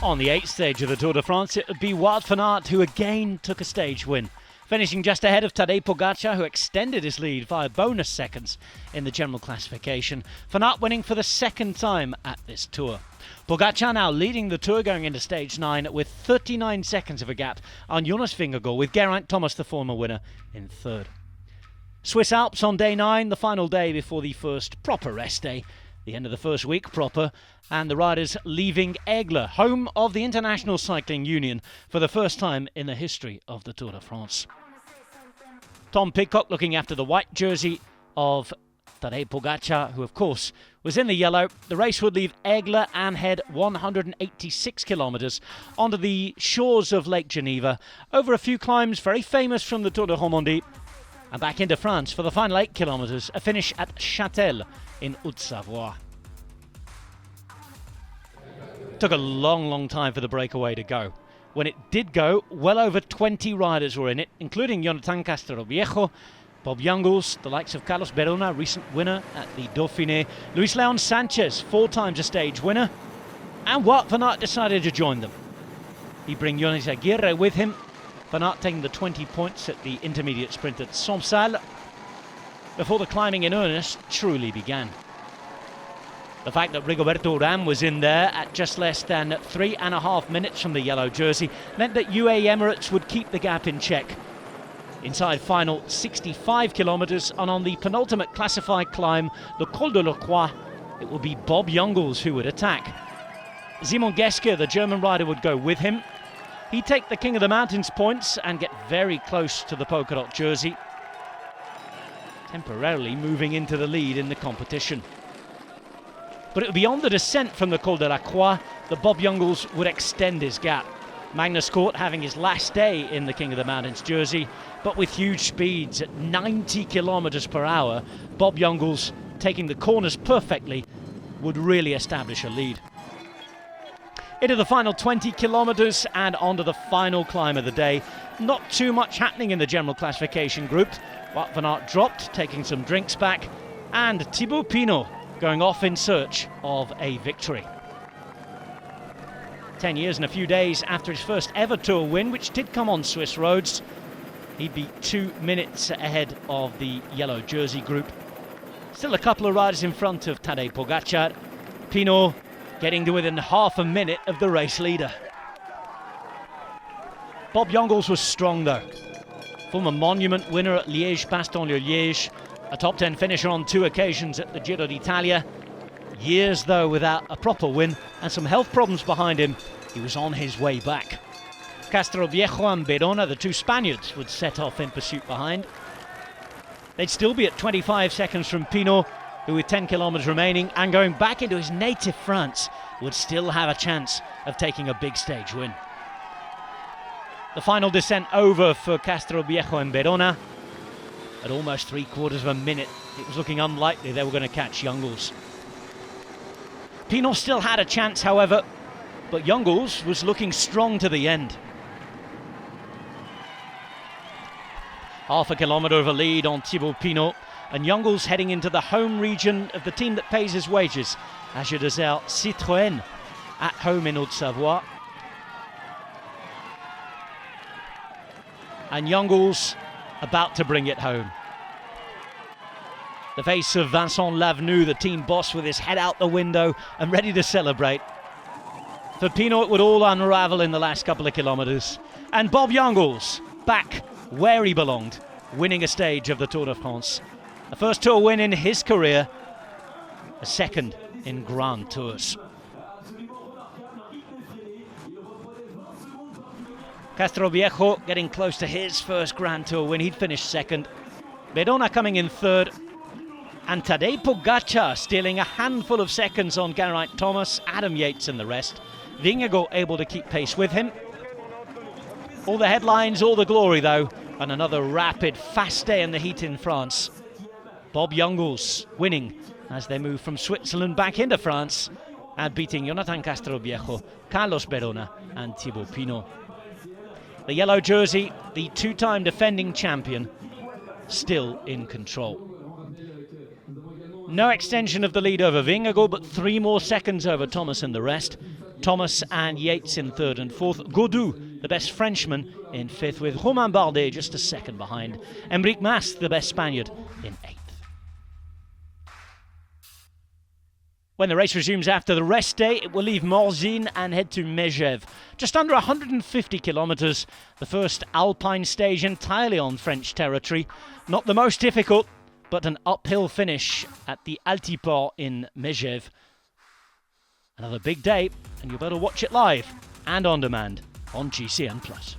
On the 8th stage of the Tour de France, it would be Wout van Aert who again took a stage win, finishing just ahead of Tadej Pogacar, who extended his lead via bonus seconds in the general classification. Van Aert winning for the second time at this Tour. Pogacar now leading the Tour going into stage 9 with 39 seconds of a gap on Jonas Vingegaard, with Geraint Thomas, the former winner, in third. Swiss Alps on day 9, the final day before the first proper rest day, the end of the first week proper, and the riders leaving Aigle, home of the International Cycling Union, for the first time in the history of the Tour de France. Tom Pidcock looking after the white jersey of Tadej Pogacar, who of course was in the yellow. The race would leave Aigle and head 186 kilometres onto the shores of Lake Geneva, over a few climbs very famous from the Tour de Romandie, and back into France for the final 8 kilometres, a finish at Châtel in Haute-Savoie. Took a long time for the breakaway to go. When it did go, well over 20 riders were in it, including Jonathan Castroviejo, Bob Jungels, the likes of Carlos Berona, recent winner at the Dauphiné, Luis Leon Sanchez, 4 times a stage winner, and Wout van Aert decided to join them. He bring Jonas Aguirre with him, Van Aert taking the 20 points at the intermediate sprint at Sompsal, before the climbing in earnest truly began. The fact that Rigoberto Urán was in there at just less than 3.5 minutes from the yellow jersey meant that UAE Emirates would keep the gap in check. Inside final 65 kilometres, and on the penultimate classified climb, the Col de la Croix, it will be Bob Jungels who would attack. Simon Geschke, the German rider, would go with him. He'd take the King of the Mountains points and get very close to the polka dot jersey, temporarily moving into the lead in the competition. But it would be on the descent from the Col de la Croix that Bob Jungels would extend his gap. Magnus Cort having his last day in the King of the Mountains jersey, but with huge speeds at 90 kilometres per hour, Bob Jungels, taking the corners perfectly, would really establish a lead. Into the final 20 kilometres and onto the final climb of the day. Not too much happening in the general classification group. Wout van Aert dropped, taking some drinks back, and Thibaut Pinot going off in search of a victory. 10 years and a few days after his first ever Tour win, which did come on Swiss roads, he'd be 2 minutes ahead of the yellow jersey group. Still a couple of riders in front of Tadej Pogacar. Pinot getting to within half a minute of the race leader. Bob Jungels was strong though. Former monument winner at Liège-Bastogne-Liège, a top 10 finisher on 2 occasions at the Giro d'Italia. Years though without a proper win and some health problems behind him, he was on his way back. Castroviejo and Berona, the 2 Spaniards, would set off in pursuit behind. They'd still be at 25 seconds from Pinot, who with 10 kilometres remaining and going back into his native France, would still have a chance of taking a big stage win. The final descent over for Castroviejo and Berona. At almost 3/4 of a minute, it was looking unlikely they were going to catch Jungels. Pinot still had a chance, however, but Jungels was looking strong to the end. Half a kilometre of a lead on Thibaut Pinot, and Jungels heading into the home region of the team that pays his wages, AG Desert Citroën, at home in Haute-Savoie. And Jungels about to bring it home. The face of Vincent Lavenu, the team boss, with his head out the window and ready to celebrate. For Pinot, it would all unravel in the last couple of kilometres. And Bob Jungels, back where he belonged, winning a stage of the Tour de France. A first Tour win in his career, a second in Grand Tours. Castroviejo getting close to his first Grand Tour win. He'd finished second. Berona coming in third. And Tadej Pogacar stealing a handful of seconds on Geraint Thomas, Adam Yates and the rest. Vingegaard able to keep pace with him. All the headlines, all the glory though, and another rapid, fast day in the heat in France. Bob Jungels winning as they move from Switzerland back into France and beating Jonathan Castroviejo, Carlos Berona and Thibaut Pinot. The yellow jersey, the 2-time defending champion, still in control. No extension of the lead over Vingegaard, but 3 more seconds over Thomas and the rest. Thomas and Yates in third and fourth. Godou, the best Frenchman, in fifth, with Romain Bardet just a second behind. Enric Mas, the best Spaniard, in eighth. When the race resumes after the rest day, it will leave Morzine and head to Megève. Just under 150 kilometres, the first alpine stage entirely on French territory. Not the most difficult, but an uphill finish at the Altiport in Megève. Another big day, and you better watch it live and on demand on GCN+.